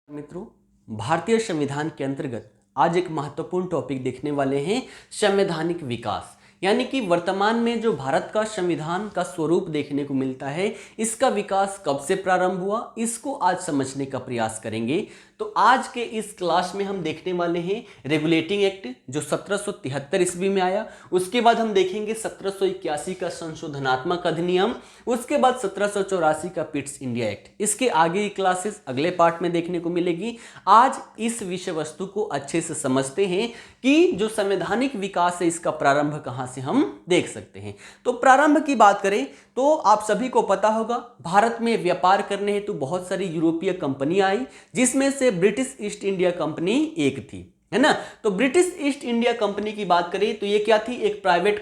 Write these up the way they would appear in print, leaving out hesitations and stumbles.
मित्रों, भारतीय संविधान के अंतर्गत आज एक महत्वपूर्ण टॉपिक देखने वाले हैं, संवैधानिक विकास। यानी कि वर्तमान में जो भारत का संविधान का स्वरूप देखने को मिलता है, इसका विकास कब से प्रारंभ हुआ, इसको आज समझने का प्रयास करेंगे। तो आज के इस क्लास में हम देखने वाले हैं रेगुलेटिंग एक्ट जो 1773 ईस्वी में आया। उसके बाद हम देखेंगे 1781 का संशोधनात्मक अधिनियम, उसके बाद 1784 का पिट्स इंडिया एक्ट। इसके आगे की क्लासेस अगले पार्ट में देखने को मिलेगी। आज इस विषय वस्तु को अच्छे से समझते हैं कि जो संवैधानिक विकास है इसका प्रारंभ कहां से हम देख सकते हैं। तो प्रारंभ की बात करें तो आप सभी को पता होगा, भारत में व्यापार करने हेतु बहुत सारी यूरोपीय कंपनियां आई, जिसमें से ब्रिटिश ईस्ट इंडिया कंपनी एक थी, है ना। तो ब्रिटिश ईस्ट इंडिया कंपनी की बात करें तो ये क्या थी, एक प्राइवेट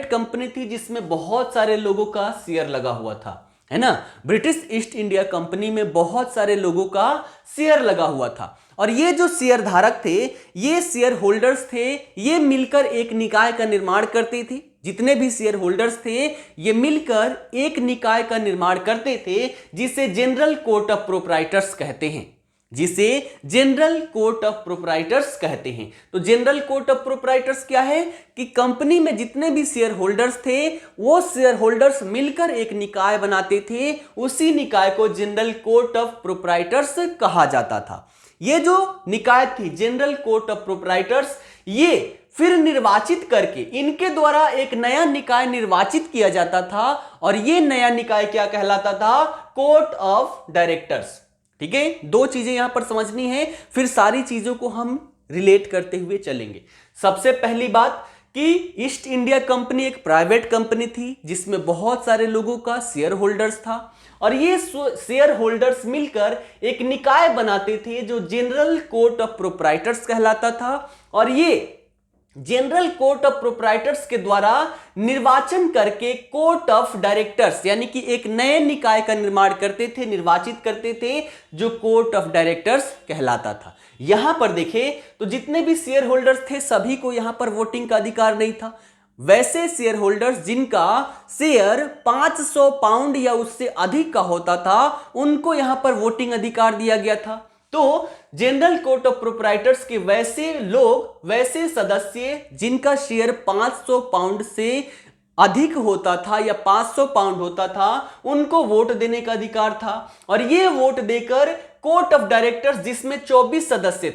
कंपनी थी जिसमें बहुत सारे लोगों का शेयर लगा हुआ था, है ना। ब्रिटिश ईस्ट इंडिया कंपनी में बहुत सारे लोगों का शेयर लगा हुआ था और ये जो शेयर धारक थे, ये शेयर होल्डर्स थे, ये मिलकर एक निकाय का निर्माण करते थे। जितने भी शेयर होल्डर्स थे ये मिलकर एक निकाय का निर्माण करते थे जिसे जनरल कोर्ट ऑफ प्रोप्राइटर्स कहते हैं, तो जनरल कोर्ट ऑफ प्रोप्राइटर्स क्या है कि कंपनी में जितने भी शेयर होल्डर्स थे वो शेयर होल्डर्स मिलकर एक निकाय बनाते थे, उसी निकाय को जनरल कोर्ट ऑफ प्रोप्राइटर्स कहा जाता था। ये जो निकाय थी जनरल कोर्ट ऑफ प्रोप्राइटर्स, ये फिर निर्वाचित करके इनके द्वारा एक नया निकाय निर्वाचित किया जाता था और ये नया निकाय क्या कहलाता था, कोर्ट ऑफ डायरेक्टर्स। ठीक है, दो चीजें यहां पर समझनी है, फिर सारी चीजों को हम रिलेट करते हुए चलेंगे। सबसे पहली बात कि ईस्ट इंडिया कंपनी एक प्राइवेट कंपनी थी जिसमें बहुत सारे लोगों का शेयर होल्डर्स था और ये शेयर होल्डर्स मिलकर एक निकाय बनाते थे जो जनरल कोर्ट ऑफ प्रोप्राइटर्स कहलाता था और ये जनरल कोर्ट ऑफ प्रोप्राइटर्स के द्वारा निर्वाचन करके कोर्ट ऑफ डायरेक्टर्स यानी कि एक नए निकाय का निर्माण करते थे, निर्वाचित करते थे, जो कोर्ट ऑफ डायरेक्टर्स कहलाता था। यहां पर देखें तो जितने भी शेयर होल्डर्स थे सभी को यहां पर वोटिंग का अधिकार नहीं था। वैसे शेयर होल्डर्स जिनका शेयर 500 पाउंड या उससे अधिक का होता था उनको यहां पर वोटिंग अधिकार दिया गया था। तो जनरल कोर्ट ऑफ प्रोप्राइटर्स के वैसे सदस्य जिनका शेयर 500 पाउंड से अधिक होता था या 500 पाउंड होता था, उनको वोट देने का अधिकार था और ये वोट देकर कोर्ट ऑफ डायरेक्टर्स जिसमें 24 सदस्य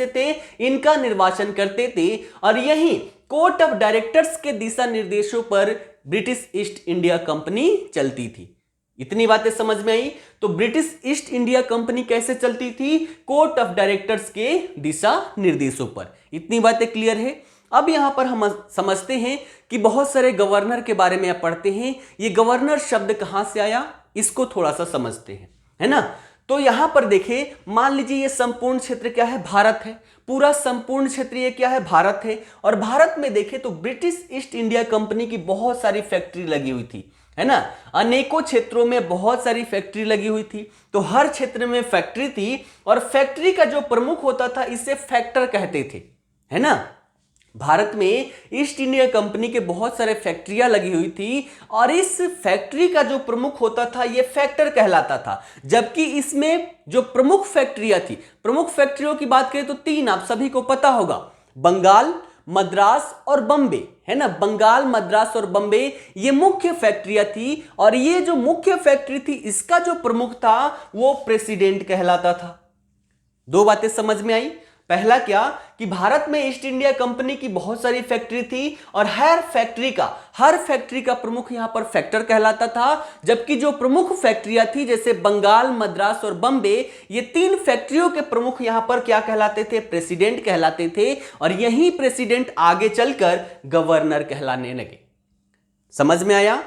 थे, इनका निर्वाचन करते थे और यही कोर्ट ऑफ डायरेक्टर्स के दिशा निर्देशों पर ब्रिटिश ईस्ट इंडिया कंपनी चलती थी। इतनी बातें समझ में आई। तो ब्रिटिश ईस्ट इंडिया कंपनी कैसे चलती थी, कोर्ट ऑफ डायरेक्टर्स के दिशा निर्देशों पर। इतनी बातें क्लियर है। अब यहां पर हम समझते हैं कि बहुत सारे गवर्नर के बारे में आप पढ़ते हैं, ये गवर्नर शब्द कहां से आया इसको थोड़ा सा समझते हैं, है ना। तो यहां पर देखें, मान लीजिए ये संपूर्ण क्षेत्र क्या है, भारत है। पूरा संपूर्ण क्षेत्र ये क्या है, भारत है। और भारत में देखें तो ब्रिटिश ईस्ट इंडिया कंपनी की बहुत सारी फैक्ट्री लगी हुई थी, है ना। अनेकों क्षेत्रों में बहुत सारी फैक्ट्री लगी हुई थी, तो हर क्षेत्र में फैक्ट्री थी और फैक्ट्री का जो प्रमुख होता था इसे फैक्टर कहते थे, है ना। भारत में ईस्ट इंडिया कंपनी के बहुत सारे फैक्ट्रियां लगी हुई थी और इस फैक्ट्री का जो प्रमुख होता था ये फैक्टर कहलाता था। जबकि इसमें जो प्रमुख फैक्ट्रियां थी, प्रमुख फैक्ट्रियों की बात करें तो तीन आप सभी को पता होगा, बंगाल, मद्रास और बम्बे, है ना। बंगाल, मद्रास और बम्बे ये मुख्य फैक्ट्रियां थी और ये जो मुख्य फैक्ट्री थी इसका जो प्रमुख था वो प्रेसिडेंट कहलाता था। दो बातें समझ में आई। पहला क्या कि भारत में ईस्ट इंडिया कंपनी की बहुत सारी फैक्ट्री थी और हर फैक्ट्री का प्रमुख यहां पर फैक्टर कहलाता था। जबकि जो प्रमुख फैक्ट्रियां थी जैसे बंगाल, मद्रास और बम्बे, ये तीन फैक्ट्रियों के प्रमुख यहां पर क्या कहलाते थे, प्रेसिडेंट कहलाते थे और यही प्रेसिडेंट आगे चलकर गवर्नर कहलाने लगे। समझ में आया।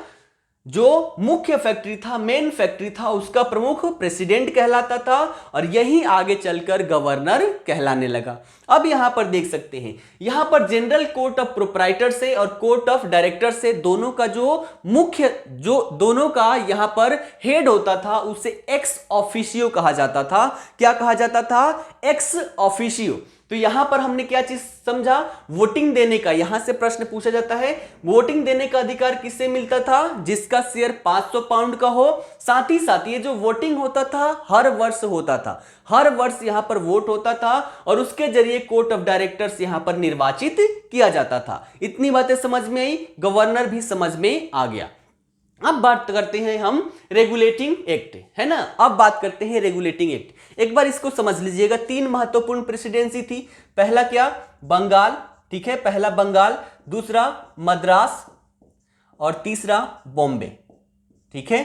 जो मुख्य फैक्ट्री था, मेन फैक्ट्री था, उसका प्रमुख प्रेसिडेंट कहलाता था और यही आगे चलकर गवर्नर कहलाने लगा। अब यहां पर देख सकते हैं, यहां पर जनरल कोर्ट ऑफ प्रोप्राइटर से और कोर्ट ऑफ डायरेक्टर से दोनों का यहां पर हेड होता था उसे एक्स ऑफिशियो कहा जाता था। क्या कहा जाता था, एक्स ऑफिशियो। तो यहां पर हमने क्या चीज समझा, वोटिंग देने का, यहां से प्रश्न पूछा जाता है वोटिंग देने का अधिकार किससे मिलता था, जिसका शेयर 500 पाउंड का हो। साथ ही साथ ये जो वोटिंग होता था हर वर्ष होता था, हर वर्ष यहां पर वोट होता था और उसके जरिए कोर्ट ऑफ डायरेक्टर्स यहां पर निर्वाचित किया जाता था। इतनी बातें समझ में आई, गवर्नर भी समझ में आ गया। अब बात करते हैं हम रेगुलेटिंग एक्ट, है ना। अब बात करते हैं रेगुलेटिंग एक्ट। एक बार इसको समझ लीजिएगा, 3 महत्वपूर्ण प्रेसिडेंसी थी। पहला क्या, बंगाल, ठीक है, पहला बंगाल, दूसरा मद्रास और तीसरा बॉम्बे, ठीक है,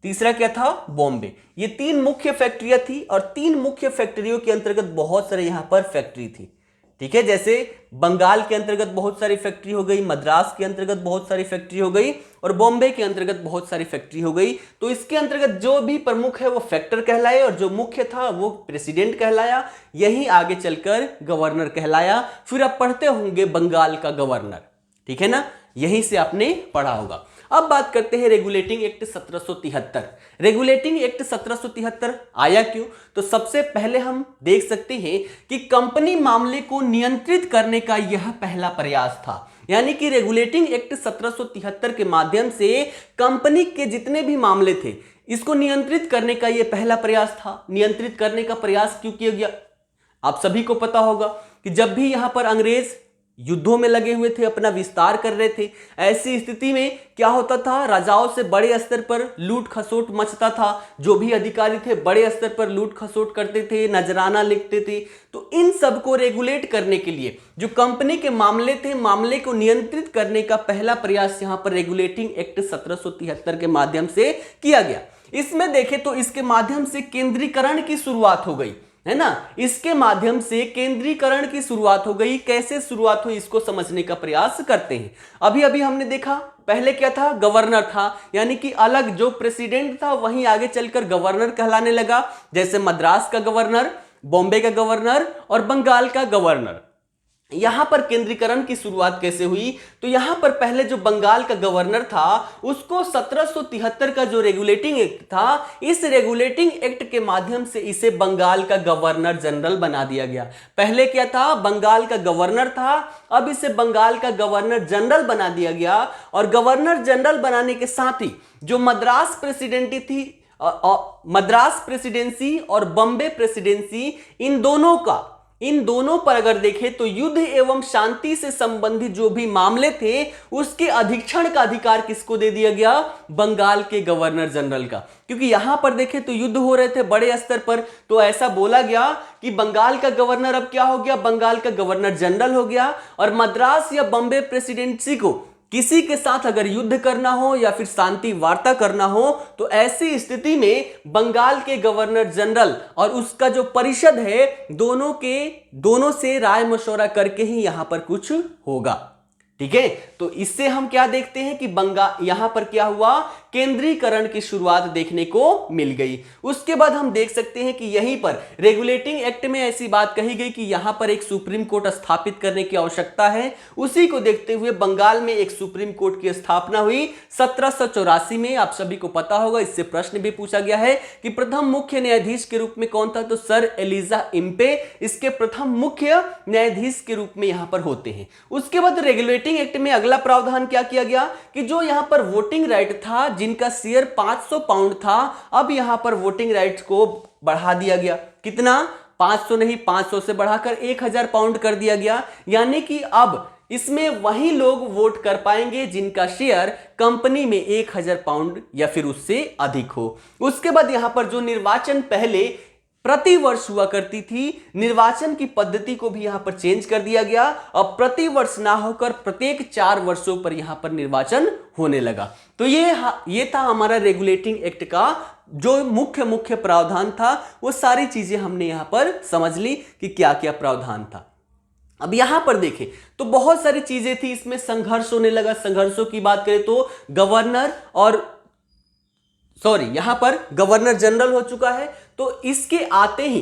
तीसरा क्या था, बॉम्बे। ये 3 मुख्य फैक्ट्रियां थी और 3 मुख्य फैक्ट्रियों के अंतर्गत बहुत सारे यहां पर फैक्ट्री थी, ठीक है। जैसे बंगाल के अंतर्गत बहुत सारी फैक्ट्री हो गई, मद्रास के अंतर्गत बहुत सारी फैक्ट्री हो गई और बॉम्बे के अंतर्गत बहुत सारी फैक्ट्री हो गई। तो इसके अंतर्गत जो भी प्रमुख है वो फैक्टर कहलाए और जो मुख्य था वो प्रेसिडेंट कहलाया, यही आगे चलकर गवर्नर कहलाया। फिर आप पढ़ते होंगे बंगाल का गवर्नर, ठीक है ना, यहीं से आपने पढ़ा होगा। अब बात करते हैं रेगुलेटिंग एक्ट 1773। रेगुलेटिंग एक्ट 1773 आया क्यों, तो सबसे पहले हम देख सकते हैं कि कंपनी मामले को नियंत्रित करने का यह पहला प्रयास था। यानी कि रेगुलेटिंग एक्ट 1773 के माध्यम से कंपनी के जितने भी मामले थे इसको नियंत्रित करने का यह पहला प्रयास था। नियंत्रित करने का प्रयास क्यों किया गया, आप सभी को पता होगा कि जब भी यहां पर अंग्रेज युद्धों में लगे हुए थे, अपना विस्तार कर रहे थे, ऐसी स्थिति में क्या होता था, राजाओं से बड़े स्तर पर लूट खसोट मचता था। जो भी अधिकारी थे बड़े स्तर पर लूट खसोट करते थे, नजराना लिखते थे। तो इन सब को रेगुलेट करने के लिए जो कंपनी के मामले थे, मामले को नियंत्रित करने का पहला प्रयास यहां पर रेगुलेटिंग एक्ट 1773 के माध्यम से किया गया। इसमें देखें तो इसके माध्यम से केंद्रीकरण की शुरुआत हो गई, है ना। इसके माध्यम से केंद्रीकरण की शुरुआत हो गई। कैसे शुरुआत हुई इसको समझने का प्रयास करते हैं। अभी अभी हमने देखा पहले क्या था, गवर्नर था, यानी कि अलग जो प्रेसिडेंट था वहीं आगे चलकर गवर्नर कहलाने लगा। जैसे मद्रास का गवर्नर, बॉम्बे का गवर्नर और बंगाल का गवर्नर। यहां पर केंद्रीकरण की शुरुआत कैसे हुई, तो यहां पर पहले जो बंगाल का गवर्नर था उसको 1773 का जो रेगुलेटिंग एक्ट था, इस रेगुलेटिंग एक्ट के माध्यम से इसे बंगाल का गवर्नर जनरल बना दिया गया। पहले क्या था, बंगाल का गवर्नर था, अब इसे बंगाल का गवर्नर जनरल बना दिया गया। और गवर्नर जनरल बनाने के साथ ही जो मद्रास प्रेसिडेंसी थी, मद्रास प्रेसिडेंसी और बॉम्बे प्रेसिडेंसी, इन दोनों पर अगर देखें तो युद्ध एवं शांति से संबंधित जो भी मामले थे उसके अधीक्षण का अधिकार किसको दे दिया गया, बंगाल के गवर्नर जनरल का। क्योंकि यहां पर देखें तो युद्ध हो रहे थे बड़े स्तर पर, तो ऐसा बोला गया कि बंगाल का गवर्नर अब क्या हो गया, बंगाल का गवर्नर जनरल हो गया। और मद्रास या बॉम्बे प्रेसिडेंसी को किसी के साथ अगर युद्ध करना हो या फिर शांति वार्ता करना हो तो ऐसी स्थिति में बंगाल के गवर्नर जनरल और उसका जो परिषद है दोनों से राय मशवरा करके ही यहां पर कुछ होगा, ठीक है। तो इससे हम क्या देखते हैं कि यहां पर क्या हुआ, केंद्रीकरण की शुरुआत देखने को मिल गई। उसके बाद हम देख सकते हैं कि यहीं पर रेगुलेटिंग एक्ट में ऐसी बात कही गई कि यहां पर एक सुप्रीम कोर्ट स्थापित करने की आवश्यकता है। उसी को देखते हुए बंगाल में एक सुप्रीम कोर्ट की स्थापना हुई 1784 में। आप सभी को पता होगा, इससे प्रश्न भी पूछा गया है कि प्रथम मुख्य न्यायाधीश के रूप में कौन था, तो सर एलिजा इम्पे इसके प्रथम मुख्य न्यायाधीश के रूप में यहां पर होते हैं। उसके बाद रेगुलेटिंग एक्ट में अगला प्रावधान क्या किया गया कि जो यहां पर वोटिंग राइट था, जिनका शेयर 500 पाउंड था, अब यहां पर वोटिंग राइट्स को बढ़ा दिया गया। कितना, 500 नहीं, 500 से बढ़ाकर 1000 पाउंड कर दिया गया। यानी कि अब इसमें वही लोग वोट कर पाएंगे जिनका शेयर कंपनी में 1000 पाउंड या फिर उससे अधिक हो। उसके बाद यहां पर जो निर्वाचन पहले प्रति वर्ष हुआ करती थी, निर्वाचन की पद्धति को भी यहां पर चेंज कर दिया गया। अब प्रति वर्ष ना होकर प्रत्येक 4 वर्षों पर यहां पर निर्वाचन होने लगा। तो ये था हमारा रेगुलेटिंग एक्ट का जो मुख्य प्रावधान था। वो सारी चीजें हमने यहां पर समझ ली कि क्या क्या प्रावधान था। अब यहां पर देखें तो बहुत सारी चीजें थी, इसमें संघर्ष होने लगा। संघर्षों की बात करें तो यहां पर गवर्नर जनरल हो चुका है, तो इसके आते ही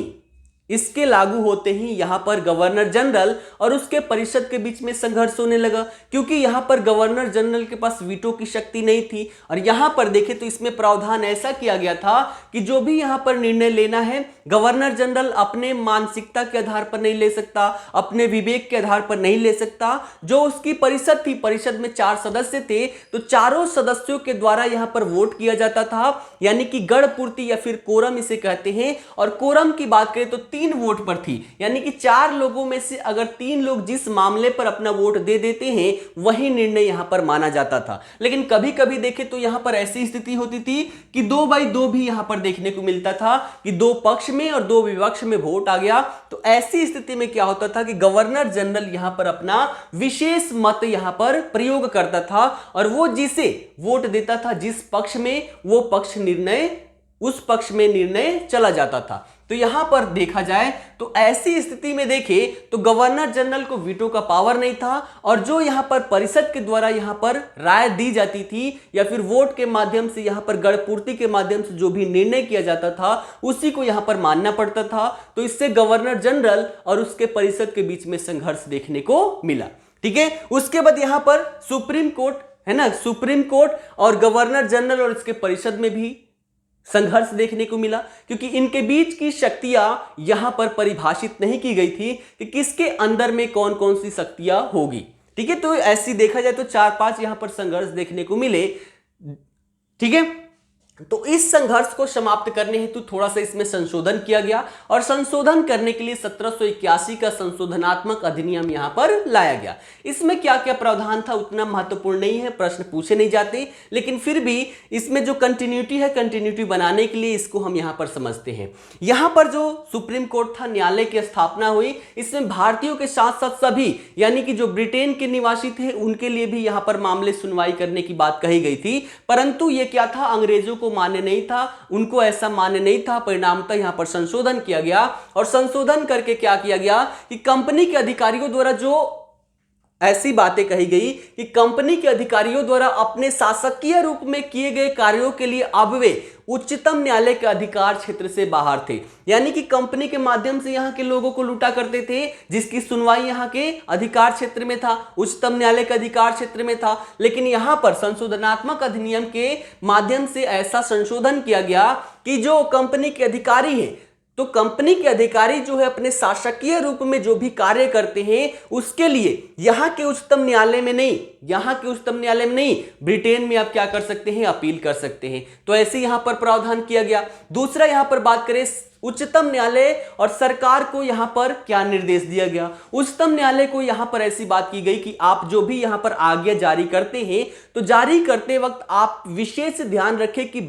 इसके लागू होते ही यहां पर गवर्नर जनरल और उसके परिषद के बीच में संघर्ष होने लगा, क्योंकि यहां पर गवर्नर जनरल के पास वीटो की शक्ति नहीं थी। और यहां पर देखें तो इसमें प्रावधान ऐसा किया गया था कि जो भी यहां पर निर्णय लेना है गवर्नर जनरल अपने मानसिकता के आधार पर नहीं ले सकता, अपने विवेक के आधार पर नहीं ले सकता। जो उसकी परिषद थी, परिषद में 4 सदस्य थे, तो चारों सदस्यों के द्वारा यहां पर वोट किया जाता था, यानी कि गण पूर्ति या फिर कोरम इसे कहते हैं। और कोरम की बात करें तो 3 वोट पर थी, यानी कि 4 लोगों में से अगर 3 लोग जिस मामले पर अपना वोट दे देते हैं वही निर्णय यहां पर माना जाता था। लेकिन कभी कभी देखें तो यहां पर ऐसी स्थिति होती थी कि 2/2 भी यहां पर देखने को मिलता था कि 2 पक्ष में और 2 विपक्ष में वोट आ गया। तो ऐसी स्थिति में क्या होता था कि गवर्नर जनरल यहां पर अपना विशेष मत यहां पर प्रयोग करता था और वो जिसे वोट देता था जिस पक्ष में, वो पक्ष निर्णय उस पक्ष में निर्णय चला जाता था। तो यहां पर देखा जाए तो ऐसी स्थिति में देखें तो गवर्नर जनरल को वीटो का पावर नहीं था और जो यहां पर परिषद के द्वारा यहां पर राय दी जाती थी या फिर वोट के माध्यम से यहां पर गणपूर्ति के माध्यम से जो भी निर्णय किया जाता था उसी को यहां पर मानना पड़ता था। तो इससे गवर्नर जनरल और उसके परिषद के बीच में संघर्ष देखने को मिला। ठीक है, उसके बाद यहां पर सुप्रीम कोर्ट है ना, सुप्रीम कोर्ट और गवर्नर जनरल और इसके परिषद में भी संघर्ष देखने को मिला, क्योंकि इनके बीच की शक्तियां यहां पर परिभाषित नहीं की गई थी कि किसके अंदर में कौन कौन सी शक्तियां होगी। ठीक है, तो ऐसी देखा जाए तो 4-5 यहां पर संघर्ष देखने को मिले। ठीक है, तो इस संघर्ष को समाप्त करने हेतु थोड़ा सा इसमें संशोधन किया गया और संशोधन करने के लिए 1781 का संशोधनात्मक अधिनियम यहां पर लाया गया। इसमें क्या क्या प्रावधान था उतना महत्वपूर्ण नहीं है, प्रश्न पूछे नहीं जाते, लेकिन फिर भी इसमें जो कंटिन्यूटी है, कंटिन्यूटी बनाने के लिए इसको हम यहां पर समझते हैं। यहां पर जो सुप्रीम कोर्ट था, न्यायालय की स्थापना हुई, इसमें भारतीयों के साथ साथ सभी यानी कि जो ब्रिटेन के निवासी थे उनके लिए भी यहां पर मामले सुनवाई करने की बात कही गई थी, परंतु यह क्या था, अंग्रेजों को मान्य नहीं था, उनको ऐसा मान्य नहीं था। परिणामतः यहां पर संशोधन किया गया और संशोधन करके क्या किया गया कि कंपनी के अधिकारियों द्वारा जो ऐसी बातें कही गई कि कंपनी के अधिकारियों द्वारा अपने शासकीय रूप में किए गए कार्यों के लिए अब वे उच्चतम न्यायालय के अधिकार क्षेत्र से बाहर थे, यानी कि कंपनी के माध्यम से यहां के लोगों को लूटा करते थे जिसकी सुनवाई यहां के अधिकार क्षेत्र में था, उच्चतम न्यायालय के अधिकार क्षेत्र में था। लेकिन यहां पर संशोधनात्मक अधिनियम के माध्यम से ऐसा संशोधन किया गया कि जो कंपनी के अधिकारी हैं, तो कंपनी के अधिकारी जो है अपने शासकीय रूप में जो भी कार्य करते हैं उसके लिए यहां के उच्चतम न्यायालय में नहीं, यहां के उच्चतम न्यायालय में नहीं, ब्रिटेन में आप क्या कर सकते हैं, अपील कर सकते हैं। तो ऐसे यहां पर प्रावधान किया गया। दूसरा यहां पर बात करें उच्चतम न्यायालय और सरकार को यहां पर क्या निर्देश दिया गया। उच्चतम न्यायालय को यहां पर ऐसी बात की गई कि आप जो भी यहां पर आज्ञा जारी करते हैं तो जारी करते वक्त आप विशेष ध्यान रखें कि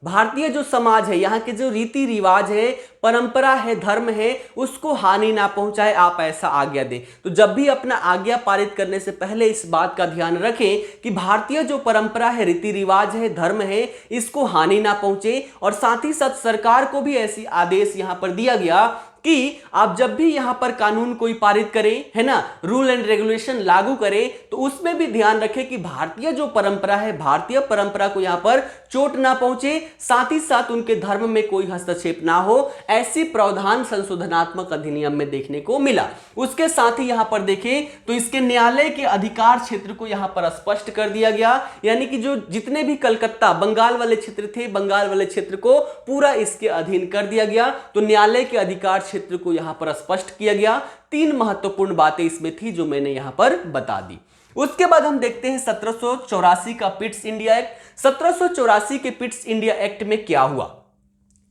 भारतीय जो समाज है, यहाँ के जो रीति रिवाज है, परंपरा है, धर्म है, उसको हानि ना पहुंचाए, आप ऐसा आज्ञा दें। तो जब भी अपना आज्ञा पारित करने से पहले इस बात का ध्यान रखें कि भारतीय जो परंपरा है, रीति रिवाज है, धर्म है, इसको हानि ना पहुंचे। और साथ ही साथ सरकार को भी ऐसी आदेश यहां पर दिया गया कि आप जब भी यहां पर कानून कोई पारित करें, है ना, रूल एंड रेगुलेशन लागू करें, तो उसमें भी ध्यान रखें कि भारतीय जो परंपरा है, भारतीय परंपरा को यहां पर चोट ना पहुंचे, साथ ही साथ उनके धर्म में कोई हस्तक्षेप ना हो। ऐसी प्रावधान संशोधनात्मक अधिनियम में देखने को मिला। उसके साथ ही यहां पर देखें तो इसके न्यायालय के अधिकार क्षेत्र को यहां पर स्पष्ट कर दिया गया, यानी कि जो जितने भी कलकत्ता बंगाल वाले क्षेत्र थे, बंगाल वाले क्षेत्र को पूरा इसके अधीन कर दिया गया। तो न्यायालय के अधिकार क्षेत्र को यहां पर स्पष्ट किया गया। 3 महत्वपूर्ण बातें इसमें थी जो मैंने यहां पर बता दी। उसके बाद हम देखते हैं 1784 का पिट्स इंडिया एक्ट। 1784 के पिट्स इंडिया एक्ट में क्या हुआ,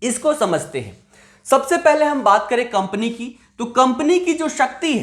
इसको समझते हैं। सबसे पहले हम बात करें कंपनी की, तो कंपनी की जो शक्ति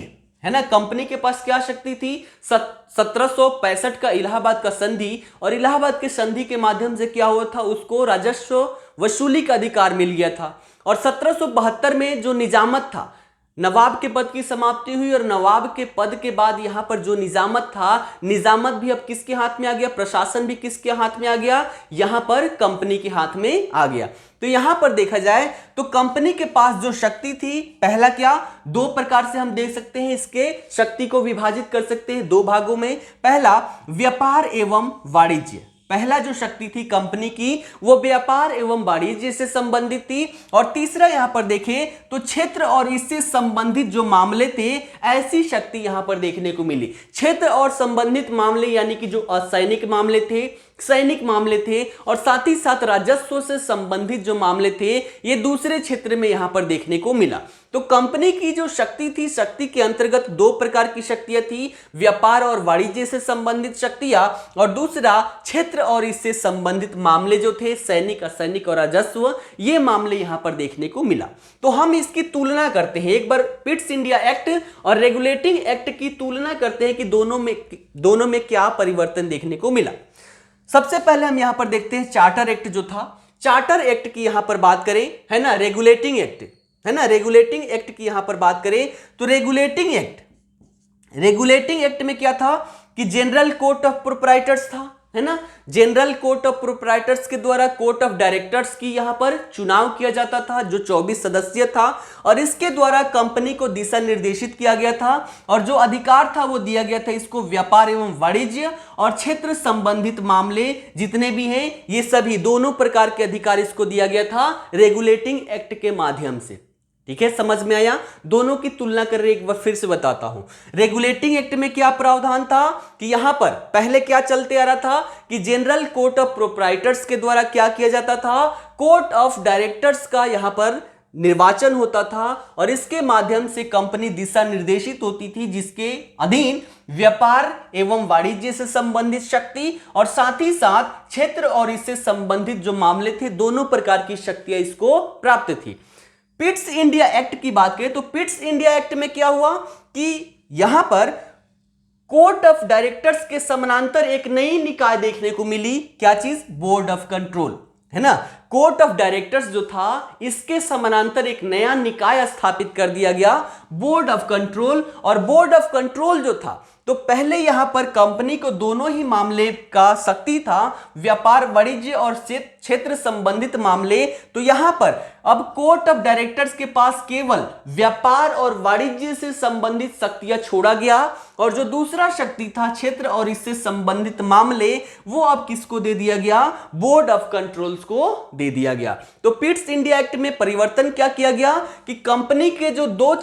है ना, कंपनी के पास क्या शक्ति थी। 1765 का इलाहाबाद का संधि, और इलाहाबाद के संधि के माध्यम से क्या हुआ था, उसको राजस्व वसूली का अधिकार मिल गया था। और 1772 में जो निजामत था, नवाब के पद की समाप्ति हुई और नवाब के पद के बाद यहां पर जो निजामत था, निजामत भी अब किसके हाथ में आ गया, प्रशासन भी किसके हाथ में आ गया, यहां पर कंपनी के हाथ में आ गया। तो यहां पर देखा जाए तो कंपनी के पास जो शक्ति थी, पहला क्या, 2 प्रकार से हम देख सकते हैं, इसके शक्ति को विभाजित कर सकते हैं 2 भागों में। पहला व्यापार एवं वाणिज्य, पहला जो शक्ति थी कंपनी की वो व्यापार एवं वाणिज्य से संबंधित थी, और तीसरा यहां पर देखें तो क्षेत्र और इससे संबंधित जो मामले थे ऐसी शक्ति यहां पर देखने को मिली। क्षेत्र और संबंधित मामले यानी कि जो असैनिक मामले थे, सैनिक मामले थे, और साथ ही साथ राजस्व से संबंधित जो मामले थे ये दूसरे क्षेत्र में यहां पर देखने को मिला। तो कंपनी की जो शक्ति थी, शक्ति के अंतर्गत दो प्रकार की शक्तियां थी, व्यापार और वाणिज्य से संबंधित शक्तियां, और दूसरा क्षेत्र और इससे संबंधित मामले जो थे सैनिक, असैनिक और राजस्व, ये मामले यहां पर देखने को मिला। तो हम इसकी तुलना करते हैं, एक बार पिट्स इंडिया एक्ट और रेगुलेटिंग एक्ट की तुलना करते हैं कि दोनों में क्या परिवर्तन देखने को मिला। सबसे पहले हम यहां पर देखते हैं चार्टर एक्ट जो था, चार्टर एक्ट की यहां पर बात करें, है ना, रेगुलेटिंग एक्ट, है ना, रेगुलेटिंग एक्ट की यहां पर बात करें तो रेगुलेटिंग एक्ट में क्या था कि जनरल कोर्ट ऑफ प्रोप्राइटर्स था, है ना, जनरल कोर्ट ऑफ प्रोप्राइटर्स के द्वारा कोर्ट ऑफ डायरेक्टर्स की यहां पर चुनाव किया जाता था जो 24 सदस्यीय था, और इसके द्वारा कंपनी को दिशा निर्देशित किया गया था, और जो अधिकार था वो दिया गया था इसको व्यापार एवं वाणिज्य और क्षेत्र संबंधित मामले जितने भी हैं ये सभी दोनों प्रकार के अधिकार इसको दिया गया था रेगुलेटिंग एक्ट के माध्यम से। ठीक है, समझ में आया। दोनों की तुलना कर रहे एक बार फिर से बताता हूं। रेगुलेटिंग एक्ट में क्या प्रावधान था कि यहां पर पहले क्या चलते आ रहा था कि जनरल कोर्ट ऑफ प्रोप्राइटर्स के द्वारा क्या किया जाता था, कोर्ट ऑफ डायरेक्टर्स का यहां पर निर्वाचन होता था, और इसके माध्यम से कंपनी दिशा निर्देशित होती थी जिसके अधीन व्यापार एवं वाणिज्य से संबंधित शक्ति और साथ ही साथ क्षेत्र और इससे संबंधित जो मामले थे दोनों प्रकार की शक्तियां इसको प्राप्त थी। पिट्स इंडिया एक्ट की बात करें तो पिट्स इंडिया एक्ट में क्या हुआ कि यहां पर कोर्ट ऑफ डायरेक्टर्स के समानांतर एक नई निकाय देखने को मिली, क्या चीज, बोर्ड ऑफ कंट्रोल, है ना। कोर्ट ऑफ डायरेक्टर्स जो था इसके समानांतर एक नया निकाय स्थापित कर दिया गया, बोर्ड ऑफ कंट्रोल। और बोर्ड ऑफ कंट्रोल जो था तो पहले यहां पर कंपनी को दोनों ही मामले का शक्ति था, व्यापार वाणिज्य और क्षेत्र संबंधित मामले, तो यहां पर अब कोर्ट ऑफ डायरेक्टर्स के पास केवल व्यापार और वाणिज्य से संबंधित शक्तियां छोड़ा गया, और जो दूसरा शक्ति था क्षेत्र और इससे संबंधित मामले वो अब किसको दे दिया गया, बोर्ड ऑफ कंट्रोल्स को दे दिया गया। तो पिट्स इंडिया एक्ट में परिवर्तन क्या किया गया कि कंपनी के जो दो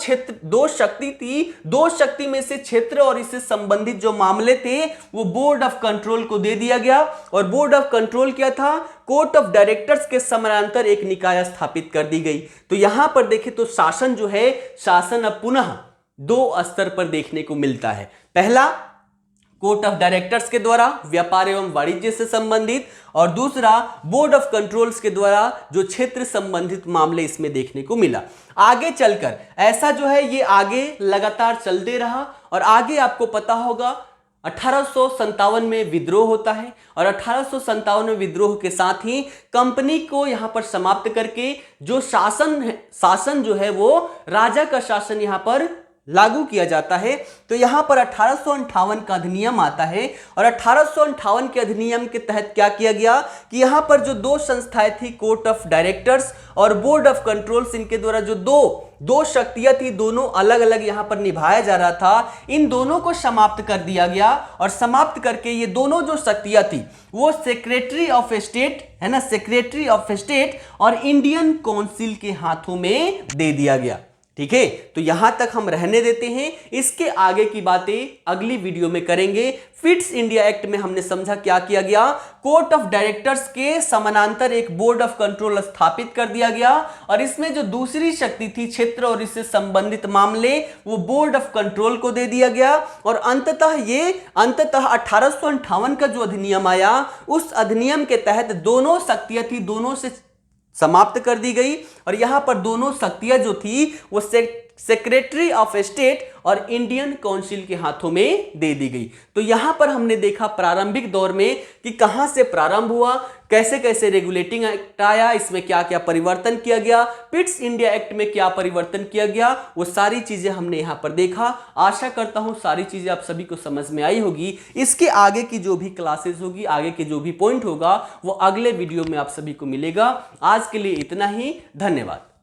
शक्ति थी, दो शक्ति में से क्षेत्र और इससे संबंधित जो मामले थे वो बोर्ड ऑफ कंट्रोल को दे दिया गया, और बोर्ड ऑफ कंट्रोल क्या था, कोर्ट ऑफ डायरेक्टर्स के समानांतर एक निकाय स्थापित कर दी गई। तो यहां पर देखें तो शासन जो है, शासन अब पुनः दो स्तर पर देखने को मिलता है। पहला कोर्ट ऑफ डायरेक्टर्स के द्वारा व्यापार एवं वाणिज्य से संबंधित, और दूसरा बोर्ड ऑफ कंट्रोल्स के द्वारा जो क्षेत्र संबंधित मामले इसमें देखने को मिला। आगे चलकर ऐसा जो है ये आगे लगातार चलते रहा, और आगे आपको पता होगा 1857 में विद्रोह होता है, और 1857 में विद्रोह के साथ ही कंपनी को यहां पर समाप्त करके जो शासन जो है वो राजा का शासन यहां पर लागू किया जाता है। तो यहां पर 1858 का अधिनियम आता है, और 1858 के अधिनियम के तहत क्या किया गया कि यहां पर जो दो संस्थाएं थी, कोर्ट ऑफ डायरेक्टर्स और बोर्ड ऑफ कंट्रोल्स, इनके द्वारा जो दो शक्तियां थी, दोनों अलग अलग यहां पर निभाया जा रहा था, इन दोनों को समाप्त कर दिया गया, और समाप्त करके ये दोनों जो शक्तियां थी वो सेक्रेटरी ऑफ स्टेट, है ना, सेक्रेटरी ऑफ स्टेट और इंडियन काउंसिल के हाथों में दे दिया गया। ठीक है, तो यहां तक हम रहने देते हैं, इसके आगे की बातें अगली वीडियो में करेंगे। पिट्स इंडिया एक्ट में हमने समझा क्या किया गया, कोर्ट ऑफ डायरेक्टर्स के समानांतर एक बोर्ड ऑफ कंट्रोल स्थापित कर दिया गया, और इसमें जो दूसरी शक्ति थी क्षेत्र और इससे संबंधित मामले वो बोर्ड ऑफ कंट्रोल को दे दिया गया, और अंततः 1858 का जो अधिनियम आया उस अधिनियम के तहत दोनों शक्तियां थी, दोनों से समाप्त कर दी गई, और यहां पर दोनों शक्तियां जो थी वो सेक्रेटरी ऑफ स्टेट और इंडियन काउंसिल के हाथों में दे दी गई। तो यहां पर हमने देखा प्रारंभिक दौर में कि कहां से प्रारंभ हुआ, कैसे कैसे रेगुलेटिंग एक्ट आया, इसमें क्या क्या परिवर्तन किया गया, पिट्स इंडिया एक्ट में क्या परिवर्तन किया गया, वो सारी चीजें हमने यहां पर देखा। आशा करता हूं सारी चीजें आप सभी को समझ में आई होगी। इसके आगे की जो भी क्लासेस होगी, आगे के जो भी पॉइंट होगा वो अगले वीडियो में आप सभी को मिलेगा। आज के लिए इतना ही, धन्यवाद।